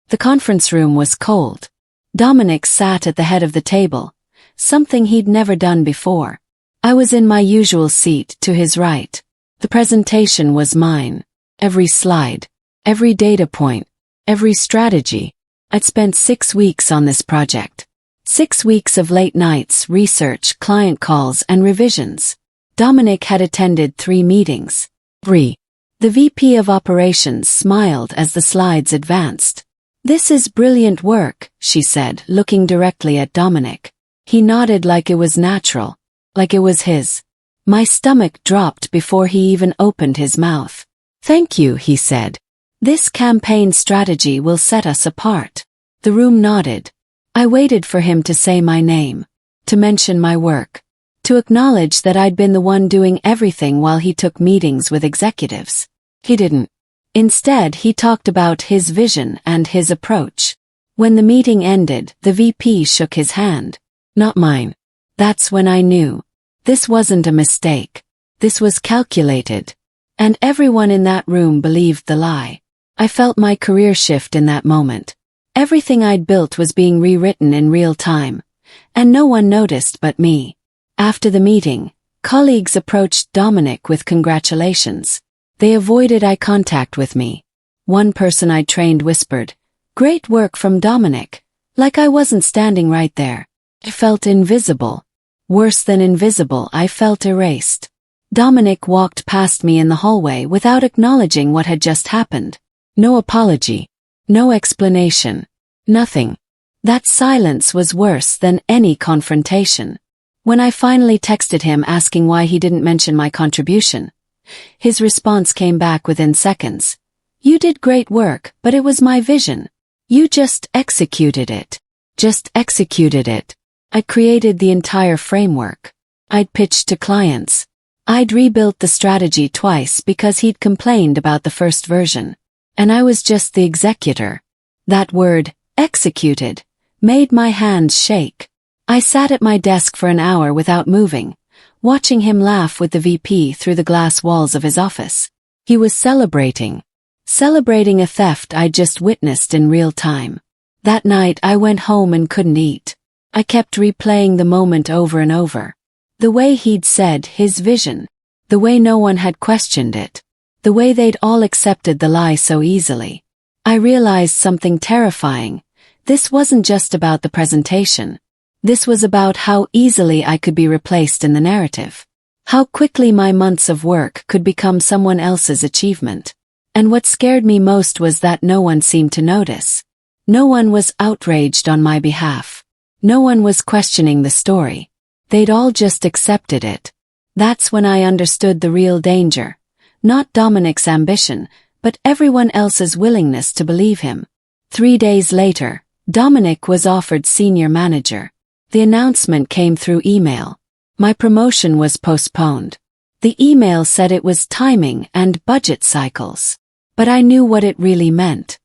The conference room was cold. Dominic sat at the head of the table, something he'd never done before. I was in my usual seat to his right. The presentation was mine. Every slide, every data point, every strategy. I'd spent 6 weeks on this project. 6 weeks of late nights, research, client calls, and revisions. Dominic had attended 3 meetings. 3. The VP of Operations smiled as the slides advanced. "This is brilliant work," she said, looking directly at Dominic. He nodded like it was natural, like it was his. My stomach dropped before he even opened his mouth. "Thank you," he said. "This campaign strategy will set us apart." The room nodded. I waited for him to say my name, to mention my work, to acknowledge that I'd been the one doing everything while he took meetings with executives. He didn't. Instead, he talked about his vision and his approach. When the meeting ended, the VP shook his hand. Not mine. That's when I knew. This wasn't a mistake. This was calculated. And everyone in that room believed the lie. I felt my career shift in that moment. Everything I'd built was being rewritten in real time. And no one noticed but me. After the meeting, colleagues approached Dominic with congratulations. They avoided eye contact with me. One person I'd trained whispered, "Great work from Dominic," like I wasn't standing right there. I felt invisible. Worse than invisible, I felt erased. Dominic walked past me in the hallway without acknowledging what had just happened. No apology. No explanation. Nothing. That silence was worse than any confrontation. When I finally texted him asking why he didn't mention my contribution, his response came back within seconds. "You did great work, but it was my vision. You just executed it. Just executed it." I created the entire framework. I'd pitched to clients. I'd rebuilt the strategy twice because he'd complained about the first version. And I was just the executor. That word, executed, made my hands shake. I sat at my desk for an hour without moving, watching him laugh with the VP through the glass walls of his office. He was celebrating a theft I'd just witnessed in real time. That night I went home and couldn't eat. I kept replaying the moment over and over. The way he'd said his vision, the way no one had questioned it, the way they'd all accepted the lie so easily. I realized something terrifying. This wasn't just about the presentation. This was about how easily I could be replaced in the narrative. How quickly my months of work could become someone else's achievement. And what scared me most was that no one seemed to notice. No one was outraged on my behalf. No one was questioning the story. They'd all just accepted it. That's when I understood the real danger. Not Dominic's ambition, but everyone else's willingness to believe him. 3 days later, Dominic was offered senior manager. The announcement came through email. My promotion was postponed. The email said it was timing and budget cycles. But I knew what it really meant.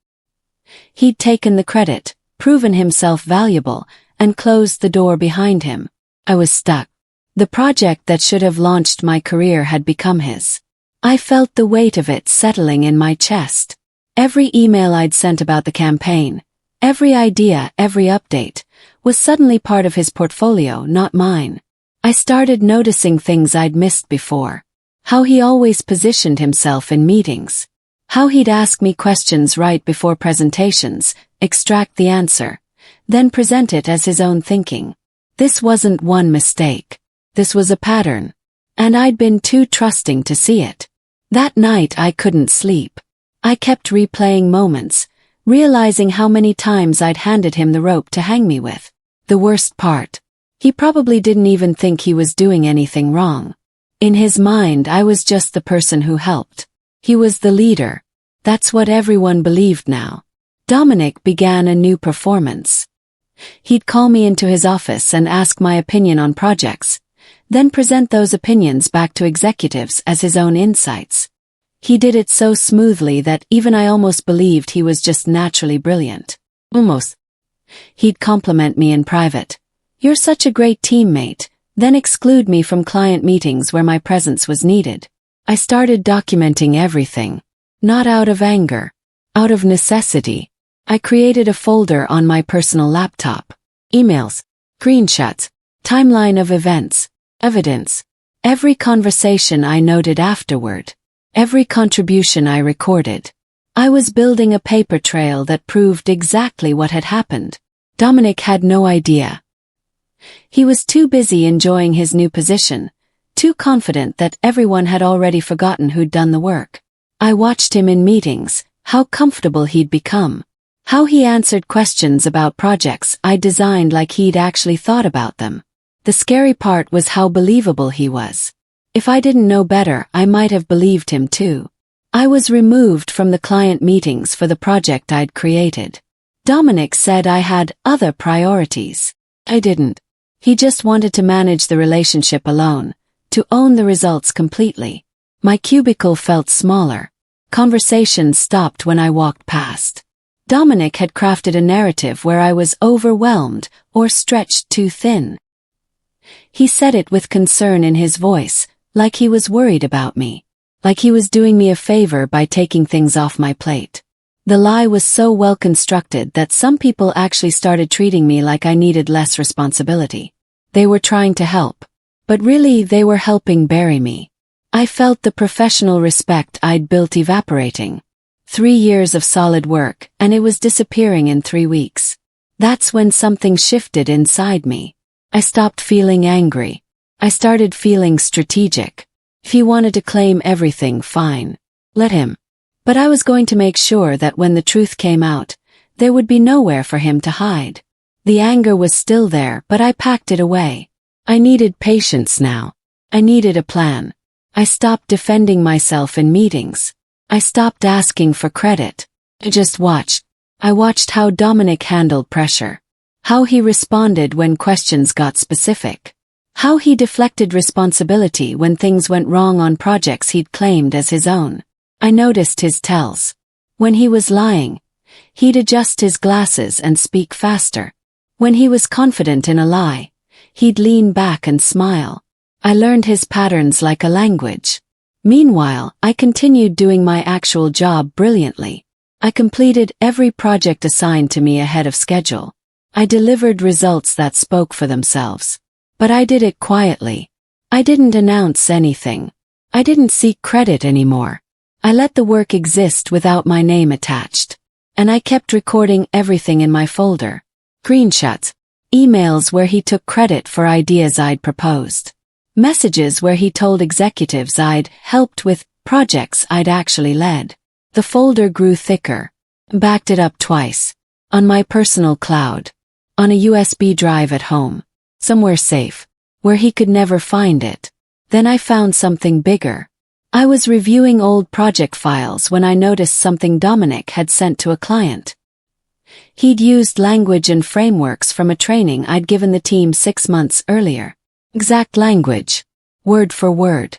He'd taken the credit, proven himself valuable, and closed the door behind him. I was stuck. The project that should have launched my career had become his. I felt the weight of it settling in my chest. Every email I'd sent about the campaign, every idea, every update, was suddenly part of his portfolio, not mine. I started noticing things I'd missed before. How he always positioned himself in meetings. How he'd ask me questions right before presentations, extract the answer, then present it as his own thinking. This wasn't one mistake. This was a pattern. And I'd been too trusting to see it. That night I couldn't sleep. I kept replaying moments, realizing how many times I'd handed him the rope to hang me with. The worst part. He probably didn't even think he was doing anything wrong. In his mind, I was just the person who helped. He was the leader. That's what everyone believed now. Dominic began a new performance. He'd call me into his office and ask my opinion on projects, then present those opinions back to executives as his own insights. He did it so smoothly that even I almost believed he was just naturally brilliant. Almost. He'd compliment me in private. "You're such a great teammate," then exclude me from client meetings where my presence was needed. I started documenting everything. Not out of anger. Out of necessity. I created a folder on my personal laptop. Emails, screenshots, timeline of events, evidence. Every conversation I noted afterward. Every contribution I recorded. I was building a paper trail that proved exactly what had happened. Dominic had no idea. He was too busy enjoying his new position, too confident that everyone had already forgotten who'd done the work. I watched him in meetings, how comfortable he'd become. How he answered questions about projects I designed like he'd actually thought about them. The scary part was how believable he was. If I didn't know better, I might have believed him too. I was removed from the client meetings for the project I'd created. Dominic said I had other priorities. I didn't. He just wanted to manage the relationship alone, to own the results completely. My cubicle felt smaller. Conversations stopped when I walked past. Dominic had crafted a narrative where I was overwhelmed or stretched too thin. He said it with concern in his voice, like he was worried about me. Like he was doing me a favor by taking things off my plate. The lie was so well constructed that some people actually started treating me like I needed less responsibility. They were trying to help. But really they were helping bury me. I felt the professional respect I'd built evaporating. 3 years of solid work, and it was disappearing in 3 weeks. That's when something shifted inside me. I stopped feeling angry. I started feeling strategic. If he wanted to claim everything, fine. Let him. But I was going to make sure that when the truth came out, there would be nowhere for him to hide. The anger was still there, but I packed it away. I needed patience now. I needed a plan. I stopped defending myself in meetings. I stopped asking for credit. I just watched. I watched how Dominic handled pressure. How he responded when questions got specific. How he deflected responsibility when things went wrong on projects he'd claimed as his own. I noticed his tells. When he was lying, he'd adjust his glasses and speak faster. When he was confident in a lie, he'd lean back and smile. I learned his patterns like a language. Meanwhile, I continued doing my actual job brilliantly. I completed every project assigned to me ahead of schedule. I delivered results that spoke for themselves. But I did it quietly. I didn't announce anything. I didn't seek credit anymore. I let the work exist without my name attached. And I kept recording everything in my folder. Screenshots, emails where he took credit for ideas I'd proposed. Messages where he told executives I'd helped with projects I'd actually led. The folder grew thicker. Backed it up twice. On my personal cloud. On a USB drive at home. Somewhere safe. Where he could never find it. Then I found something bigger. I was reviewing old project files when I noticed something Dominic had sent to a client. He'd used language and frameworks from a training I'd given the team 6 months earlier. Exact language. Word for word.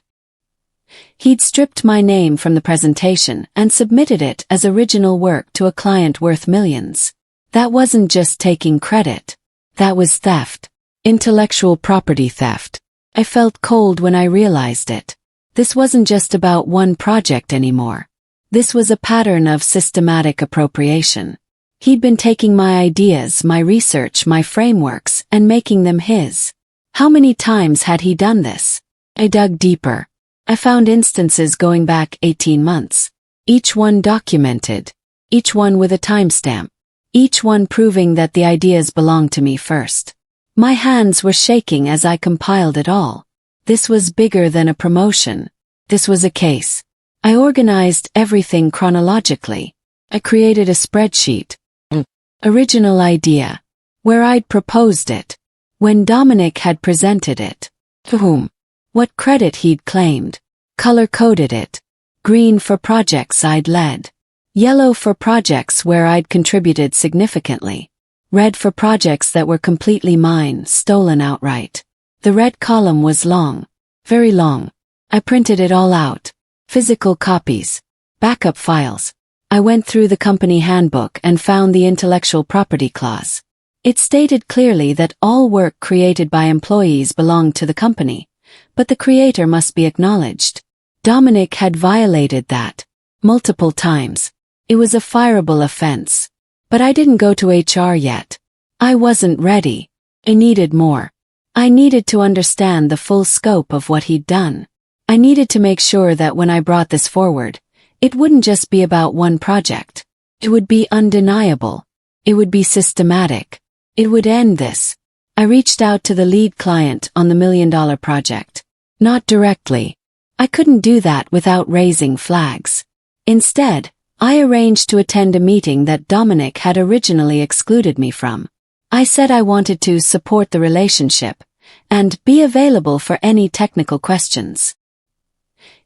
He'd stripped my name from the presentation and submitted it as original work to a client worth millions. That wasn't just taking credit. That was theft. Intellectual property theft. I felt cold when I realized it. This wasn't just about one project anymore. This was a pattern of systematic appropriation. He'd been taking my ideas, my research, my frameworks, and making them his. How many times had he done this? I dug deeper. I found instances going back 18 months. Each one documented. Each one with a timestamp. Each one proving that the ideas belonged to me first. My hands were shaking as I compiled it all. This was bigger than a promotion. This was a case. I organized everything chronologically. I created a spreadsheet. Original idea. Where I'd proposed it. When Dominic had presented it. To whom. What credit he'd claimed. Color-coded it. Green for projects I'd led. Yellow for projects where I'd contributed significantly. Red for projects that were completely mine, stolen outright. The red column was long. Very long. I printed it all out. Physical copies. Backup files. I went through the company handbook and found the intellectual property clause. It stated clearly that all work created by employees belonged to the company, but the creator must be acknowledged. Dominic had violated that. Multiple times. It was a fireable offense. But I didn't go to HR yet. I wasn't ready. I needed more. I needed to understand the full scope of what he'd done. I needed to make sure that when I brought this forward, it wouldn't just be about one project. It would be undeniable. It would be systematic. It would end this. I reached out to the lead client on the $1 million project. Not directly. I couldn't do that without raising flags. Instead, I arranged to attend a meeting that Dominic had originally excluded me from. I said I wanted to support the relationship and be available for any technical questions.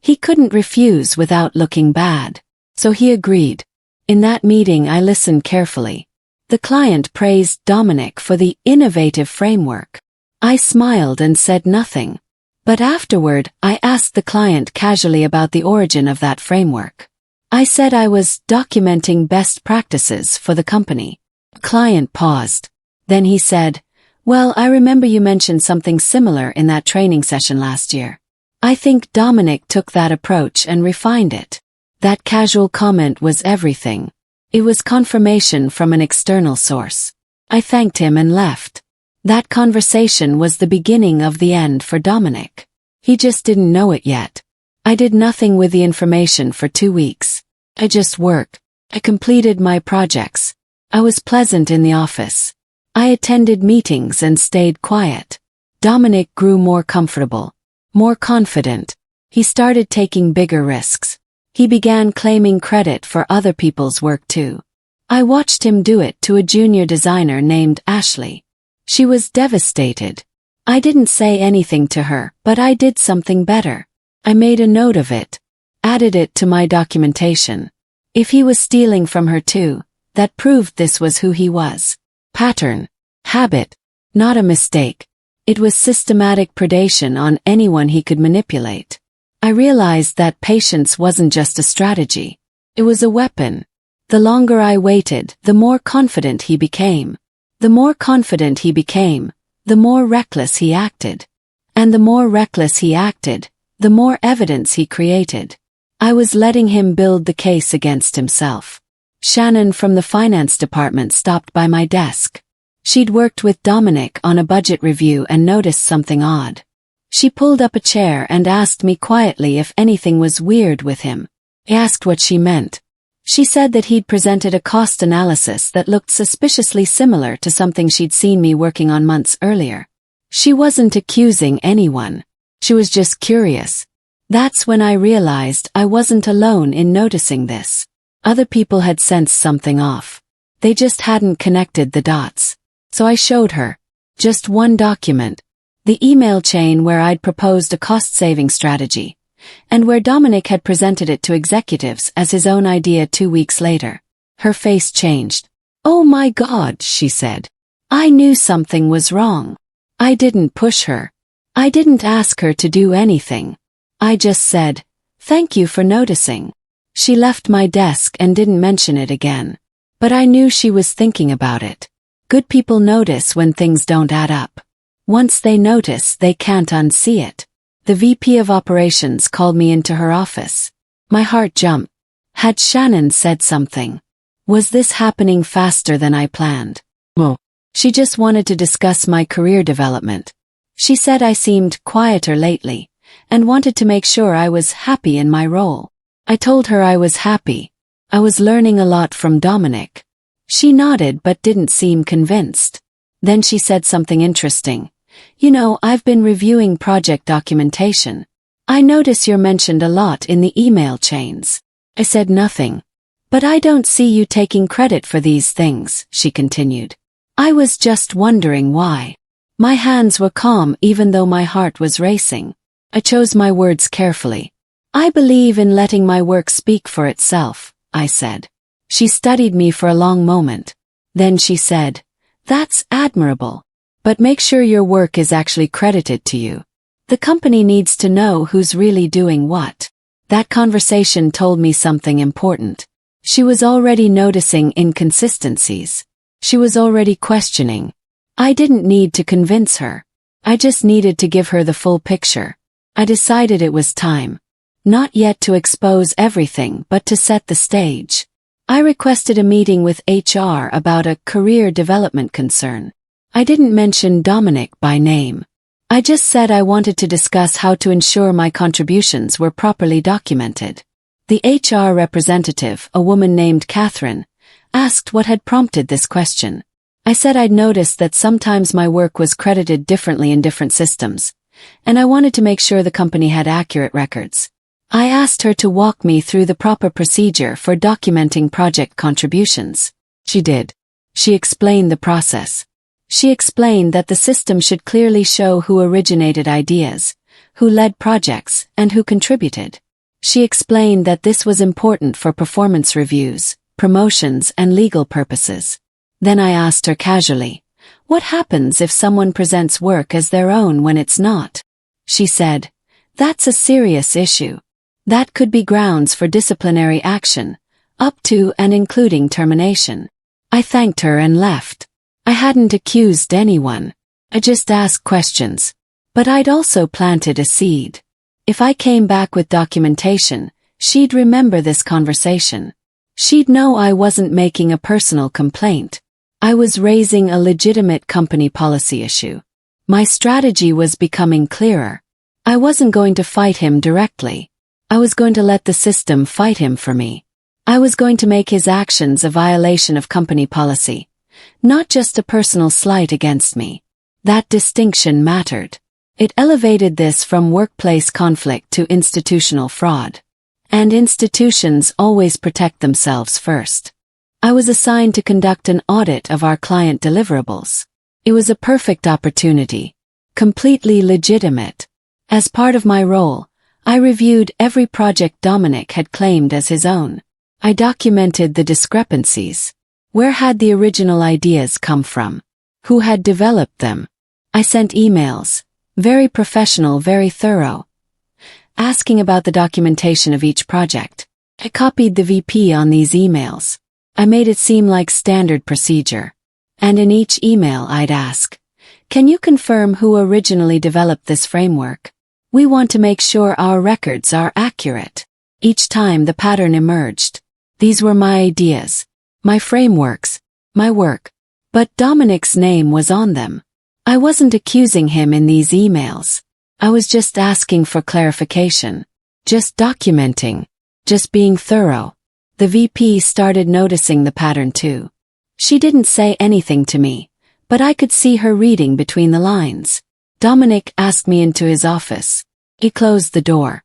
He couldn't refuse without looking bad, so he agreed. In that meeting I listened carefully. The client praised Dominic for the innovative framework. I smiled and said nothing. But afterward, I asked the client casually about the origin of that framework. I said I was documenting best practices for the company. The client paused. Then he said, "Well, I remember you mentioned something similar in that training session last year." I think Dominic took that approach and refined it. That casual comment was everything. It was confirmation from an external source. I thanked him and left. That conversation was the beginning of the end for Dominic. He just didn't know it yet. I did nothing with the information for 2 weeks. I just worked. I completed my projects. I was pleasant in the office. I attended meetings and stayed quiet. Dominic grew more comfortable, more confident. He started taking bigger risks. He began claiming credit for other people's work too. I watched him do it to a junior designer named Ashley. She was devastated. I didn't say anything to her, but I did something better. I made a note of it, added it to my documentation. If he was stealing from her too, that proved this was who he was. Pattern. Habit. Not a mistake. It was systematic predation on anyone he could manipulate. I realized that patience wasn't just a strategy. It was a weapon. The longer I waited, the more confident he became. The more confident he became, the more reckless he acted. And the more reckless he acted, the more evidence he created. I was letting him build the case against himself. Shannon from the finance department stopped by my desk. She'd worked with Dominic on a budget review and noticed something odd. She pulled up a chair and asked me quietly if anything was weird with him. I asked what she meant. She said that he'd presented a cost analysis that looked suspiciously similar to something she'd seen me working on months earlier. She wasn't accusing anyone. She was just curious. That's when I realized I wasn't alone in noticing this. Other people had sensed something off. They just hadn't connected the dots. So I showed her. Just one document. The email chain where I'd proposed a cost-saving strategy, and where Dominic had presented it to executives as his own idea 2 weeks later. Her face changed. "Oh my God," she said. I knew something was wrong. I didn't push her. I didn't ask her to do anything. I just said, "Thank you for noticing." She left my desk and didn't mention it again. But I knew she was thinking about it. Good people notice when things don't add up. Once they notice, they can't unsee it. The VP of operations called me into her office. My heart jumped. Had Shannon said something? Was this happening faster than I planned? No. She just wanted to discuss my career development. She said I seemed quieter lately, and wanted to make sure I was happy in my role. I told her I was happy. I was learning a lot from Dominic. She nodded but didn't seem convinced. Then she said something interesting. "You know, I've been reviewing project documentation. I notice you're mentioned a lot in the email chains." I said nothing. "But I don't see you taking credit for these things," she continued. I was just wondering why. My hands were calm even though my heart was racing. I chose my words carefully. "I believe in letting my work speak for itself," I said. She studied me for a long moment. Then she said, "That's admirable. But make sure your work is actually credited to you. The company needs to know who's really doing what." That conversation told me something important. She was already noticing inconsistencies. She was already questioning. I didn't need to convince her. I just needed to give her the full picture. I decided it was time. Not yet to expose everything but to set the stage. I requested a meeting with HR about a career development concern. I didn't mention Dominic by name. I just said I wanted to discuss how to ensure my contributions were properly documented. The HR representative, a woman named Catherine, asked what had prompted this question. I said I'd noticed that sometimes my work was credited differently in different systems, and I wanted to make sure the company had accurate records. I asked her to walk me through the proper procedure for documenting project contributions. She did. She explained the process. She explained that the system should clearly show who originated ideas, who led projects, and who contributed. She explained that this was important for performance reviews, promotions, and legal purposes. Then I asked her casually, "What happens if someone presents work as their own when it's not?" She said, "That's a serious issue. That could be grounds for disciplinary action, up to and including termination." I thanked her and left. I hadn't accused anyone. I just asked questions. But I'd also planted a seed. If I came back with documentation, she'd remember this conversation. She'd know I wasn't making a personal complaint. I was raising a legitimate company policy issue. My strategy was becoming clearer. I wasn't going to fight him directly. I was going to let the system fight him for me. I was going to make his actions a violation of company policy, not just a personal slight against me. That distinction mattered. It elevated this from workplace conflict to institutional fraud. And institutions always protect themselves first. I was assigned to conduct an audit of our client deliverables. It was a perfect opportunity. Completely legitimate. As part of my role, I reviewed every project Dominic had claimed as his own. I documented the discrepancies. Where had the original ideas come from? Who had developed them? I sent emails, very professional, very thorough, asking about the documentation of each project. I copied the VP on these emails. I made it seem like standard procedure. And in each email I'd ask, "Can you confirm who originally developed this framework? We want to make sure our records are accurate." Each time the pattern emerged. These were my ideas, my frameworks, my work. But Dominic's name was on them. I wasn't accusing him in these emails. I was just asking for clarification. Just documenting. Just being thorough. The VP started noticing the pattern too. She didn't say anything to me, but I could see her reading between the lines. Dominic asked me into his office. He closed the door.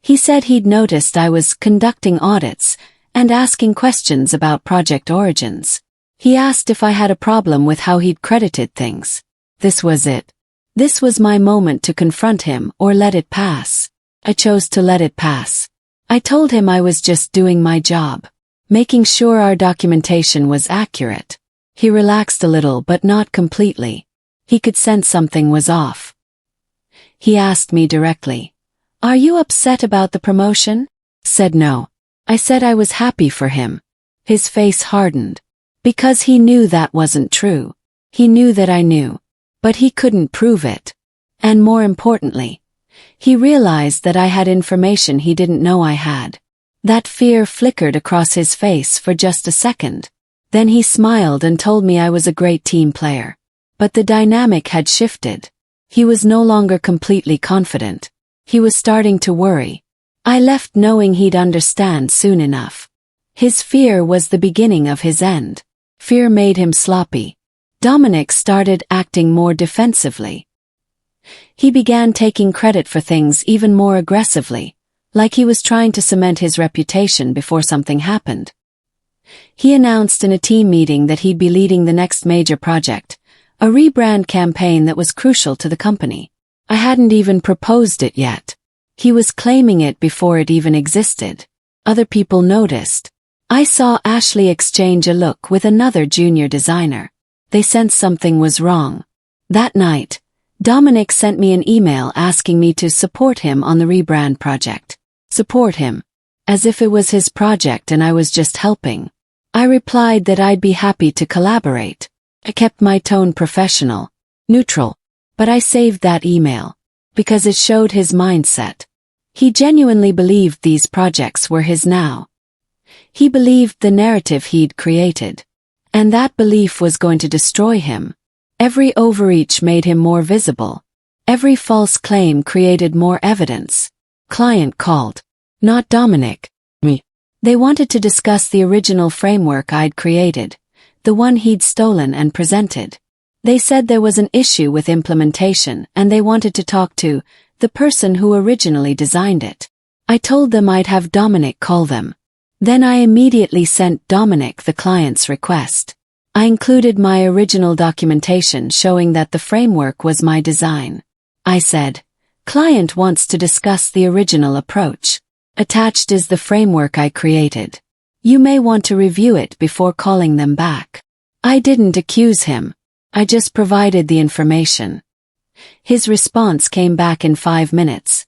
He said he'd noticed I was conducting audits and asking questions about project origins. He asked if I had a problem with how he'd credited things. This was it. This was my moment to confront him or let it pass. I chose to let it pass. I told him I was just doing my job, making sure our documentation was accurate. He relaxed a little but not completely. He could sense something was off. He asked me directly, "Are you upset about the promotion?" Said no. I said I was happy for him. His face hardened. Because he knew that wasn't true. He knew that I knew. But he couldn't prove it. And more importantly, he realized that I had information he didn't know I had. That fear flickered across his face for just a second. Then he smiled and told me I was a great team player. But the dynamic had shifted. He was no longer completely confident. He was starting to worry. I left knowing he'd understand soon enough. His fear was the beginning of his end. Fear made him sloppy. Dominic started acting more defensively. He began taking credit for things even more aggressively, like he was trying to cement his reputation before something happened. He announced in a team meeting that he'd be leading the next major project, a rebrand campaign that was crucial to the company. I hadn't even proposed it yet. He was claiming it before it even existed. Other people noticed. I saw Ashley exchange a look with another junior designer. They sensed something was wrong. That night, Dominic sent me an email asking me to support him on the rebrand project. Support him. As if it was his project and I was just helping. I replied that I'd be happy to collaborate. I kept my tone professional, neutral. But I saved that email. Because it showed his mindset. He genuinely believed these projects were his now. He believed the narrative he'd created. And that belief was going to destroy him. Every overreach made him more visible. Every false claim created more evidence. Client called. Not Dominic. Me. They wanted to discuss the original framework I'd created, the one he'd stolen and presented. They said there was an issue with implementation and they wanted to talk to the person who originally designed it. I told them I'd have Dominic call them. Then I immediately sent Dominic the client's request. I included my original documentation showing that the framework was my design. I said, "Client wants to discuss the original approach. Attached is the framework I created. You may want to review it before calling them back." I didn't accuse him. I just provided the information. His response came back in 5 minutes.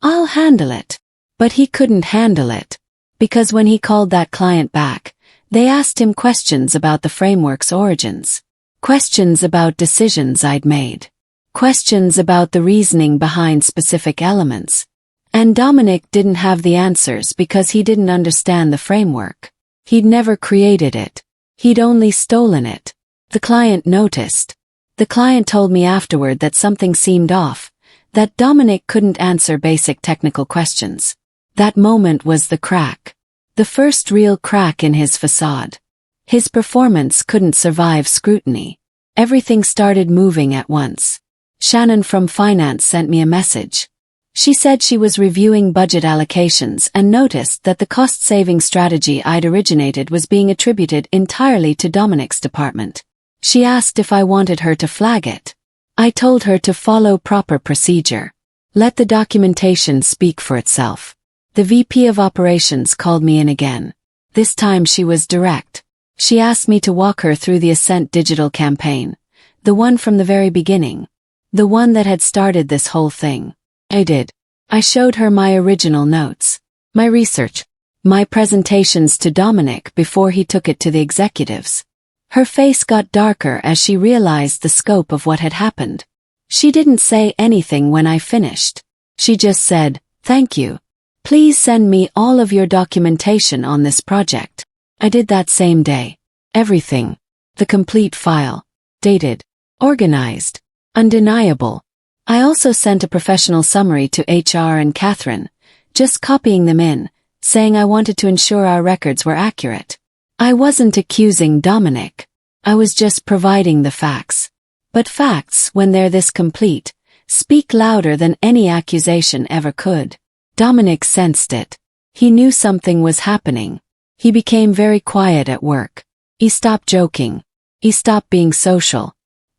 "I'll handle it." But he couldn't handle it. Because when he called that client back, they asked him questions about the framework's origins. Questions about decisions I'd made. Questions about the reasoning behind specific elements. And Dominic didn't have the answers because he didn't understand the framework. He'd never created it. He'd only stolen it. The client noticed. The client told me afterward that something seemed off, that Dominic couldn't answer basic technical questions. That moment was the crack. The first real crack in his facade. His performance couldn't survive scrutiny. Everything started moving at once. Shannon from finance sent me a message. She said she was reviewing budget allocations and noticed that the cost-saving strategy I'd originated was being attributed entirely to Dominic's department. She asked if I wanted her to flag it. I told her to follow proper procedure. Let the documentation speak for itself. The VP of operations called me in again. This time she was direct. She asked me to walk her through the Ascent digital campaign. The one from the very beginning. The one that had started this whole thing. I did. I showed her my original notes. My research. My presentations to Dominic before he took it to the executives. Her face got darker as she realized the scope of what had happened. She didn't say anything when I finished. She just said, "Thank you. Please send me all of your documentation on this project." I did that same day. Everything. The complete file. Dated. Organized. Undeniable. I also sent a professional summary to HR and Catherine, just copying them in, saying I wanted to ensure our records were accurate. I wasn't accusing Dominic. I was just providing the facts. But facts, when they're this complete, speak louder than any accusation ever could. Dominic sensed it. He knew something was happening. He became very quiet at work. He stopped joking. He stopped being social.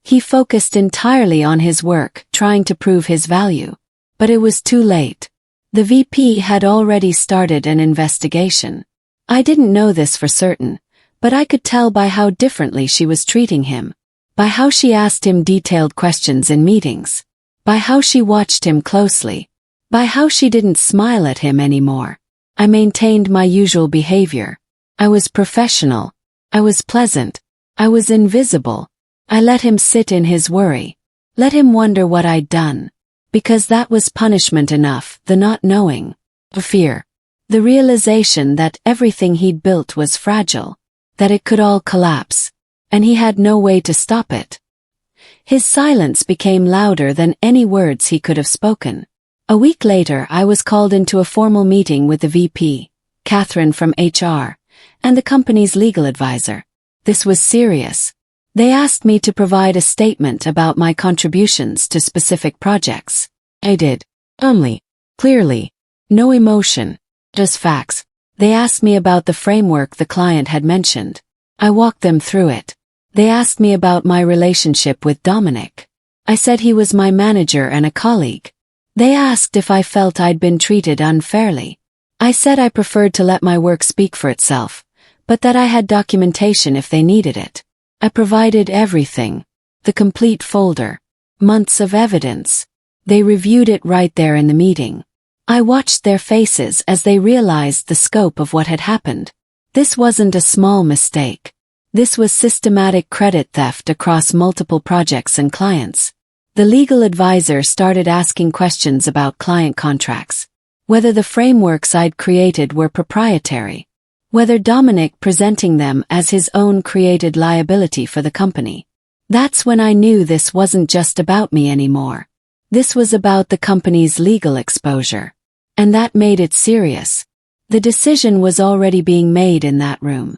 He focused entirely on his work, trying to prove his value. But it was too late. The VP had already started an investigation. I didn't know this for certain, but I could tell by how differently she was treating him. By how she asked him detailed questions in meetings. By how she watched him closely. By how she didn't smile at him anymore. I maintained my usual behavior. I was professional. I was pleasant. I was invisible. I let him sit in his worry. Let him wonder what I'd done. Because that was punishment enough, the not knowing. The fear. The realization that everything he'd built was fragile. That it could all collapse. And he had no way to stop it. His silence became louder than any words he could have spoken. A week later I was called into a formal meeting with the VP, Catherine from HR, and the company's legal advisor. This was serious. They asked me to provide a statement about my contributions to specific projects. I did. Only. Clearly. No emotion. Just facts. They asked me about the framework the client had mentioned. I walked them through it. They asked me about my relationship with Dominic. I said he was my manager and a colleague. They asked if I felt I'd been treated unfairly. I said I preferred to let my work speak for itself, but that I had documentation if they needed it. I provided everything. The complete folder. Months of evidence. They reviewed it right there in the meeting. I watched their faces as they realized the scope of what had happened. This wasn't a small mistake. This was systematic credit theft across multiple projects and clients. The legal advisor started asking questions about client contracts. Whether the frameworks I'd created were proprietary. whether Dominic presenting them as his own created liability for the company. That's when I knew this wasn't just about me anymore. This was about the company's legal exposure. And that made it serious. The decision was already being made in that room.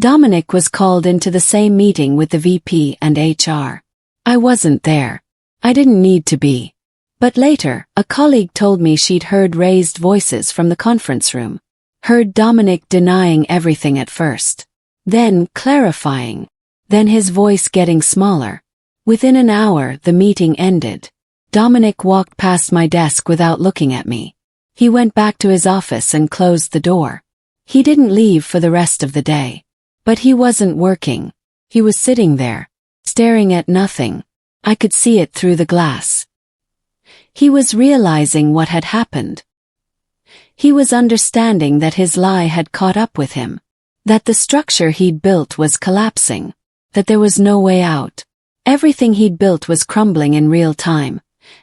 Dominic was called into the same meeting with the VP and HR. I wasn't there. I didn't need to be. But later, a colleague told me she'd heard raised voices from the conference room. Heard Dominic denying everything at first. Then clarifying. Then his voice getting smaller. Within an hour, the meeting ended. Dominic walked past my desk without looking at me. He went back to his office and closed the door. He didn't leave for the rest of the day. But he wasn't working. He was sitting there, staring at nothing. I could see it through the glass. He was realizing what had happened. He was understanding that his lie had caught up with him. That the structure he'd built was collapsing. That there was no way out. Everything he'd built was crumbling in real time.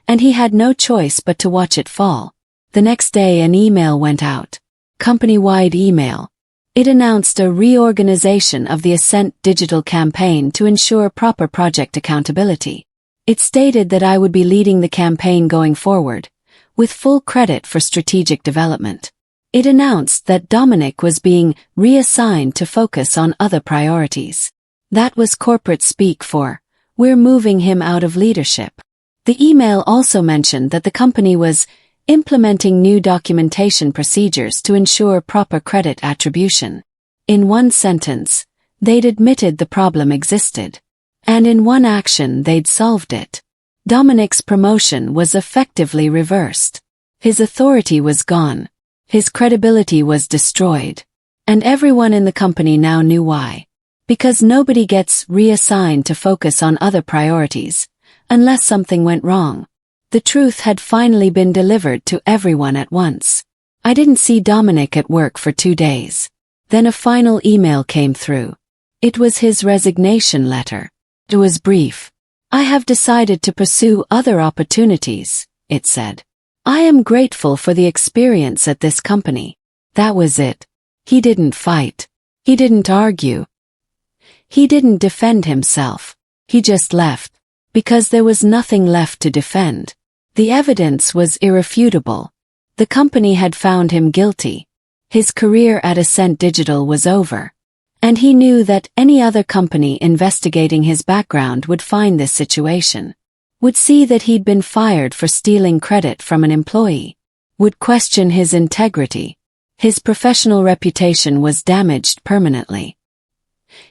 And he had no choice but to watch it fall. The next day an email went out. Company-wide email. It announced a reorganization of the Ascent digital campaign to ensure proper project accountability. It stated that I would be leading the campaign going forward, with full credit for strategic development. It announced that Dominic was being reassigned to focus on other priorities. That was corporate speak for, we're moving him out of leadership. The email also mentioned that the company was implementing new documentation procedures to ensure proper credit attribution. In one sentence, they'd admitted the problem existed. And in one action they'd solved it. Dominic's promotion was effectively reversed. His authority was gone. His credibility was destroyed. And everyone in the company now knew why. Because nobody gets reassigned to focus on other priorities, unless something went wrong. The truth had finally been delivered to everyone at once. I didn't see Dominic at work for 2 days. Then a final email came through. It was his resignation letter. It was brief. I have decided to pursue other opportunities, it said. I am grateful for the experience at this company. That was it. He didn't fight. He didn't argue. He didn't defend himself. He just left. Because there was nothing left to defend. The evidence was irrefutable. The company had found him guilty. His career at Ascent Digital was over. And he knew that any other company investigating his background would find this situation. Would see that he'd been fired for stealing credit from an employee. Would question his integrity. His professional reputation was damaged permanently.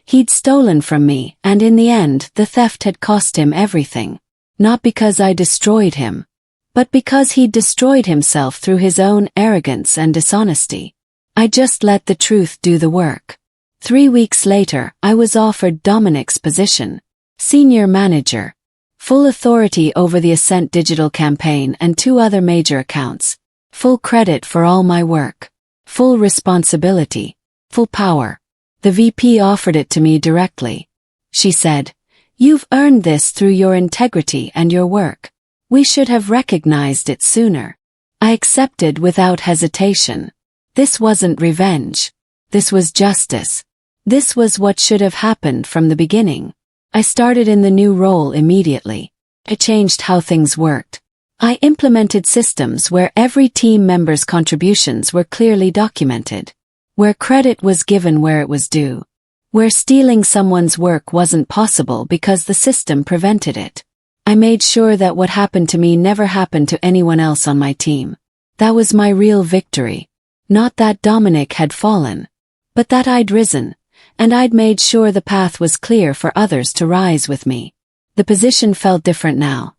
He'd stolen from me, and in the end, the theft had cost him everything. Not because I destroyed him, but because he'd destroyed himself through his own arrogance and dishonesty. I just let the truth do the work. 3 weeks later, I was offered Dominic's position, senior manager, full authority over the Ascent digital campaign and 2 other major accounts, full credit for all my work, full responsibility, full power. The VP offered it to me directly. She said, "You've earned this through your integrity and your work. We should have recognized it sooner." I accepted without hesitation. This wasn't revenge. This was justice. This was what should have happened from the beginning. I started in the new role immediately. I changed how things worked. I implemented systems where every team member's contributions were clearly documented. Where credit was given where it was due. Where stealing someone's work wasn't possible because the system prevented it. I made sure that what happened to me never happened to anyone else on my team. That was my real victory. Not that Dominic had fallen, but that I'd risen, and I'd made sure the path was clear for others to rise with me. The position felt different now.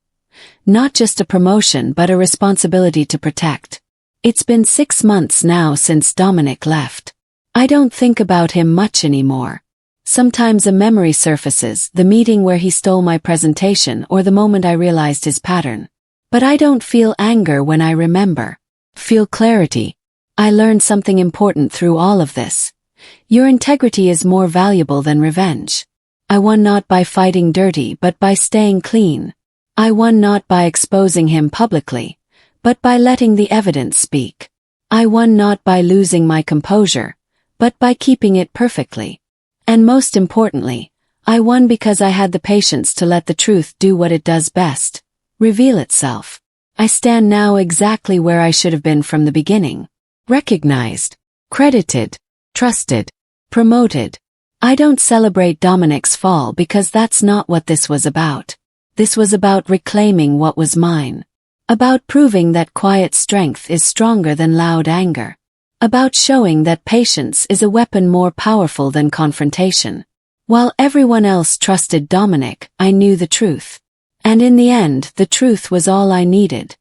Not just a promotion but a responsibility to protect. It's been 6 months now since Dominic left. I don't think about him much anymore. Sometimes a memory surfaces, the meeting where he stole my presentation or the moment I realized his pattern. But I don't feel anger when I remember. Feel clarity. I learned something important through all of this. Your integrity is more valuable than revenge. I won not by fighting dirty but by staying clean. I won not by exposing him publicly, but by letting the evidence speak. I won not by losing my composure, but by keeping it perfectly. And most importantly, I won because I had the patience to let the truth do what it does best, reveal itself. I stand now exactly where I should have been from the beginning. Recognized, credited, trusted, promoted. I don't celebrate Dominic's fall because that's not what this was about. This was about reclaiming what was mine. About proving that quiet strength is stronger than loud anger. About showing that patience is a weapon more powerful than confrontation. While everyone else trusted Dominic, I knew the truth. And in the end, the truth was all I needed.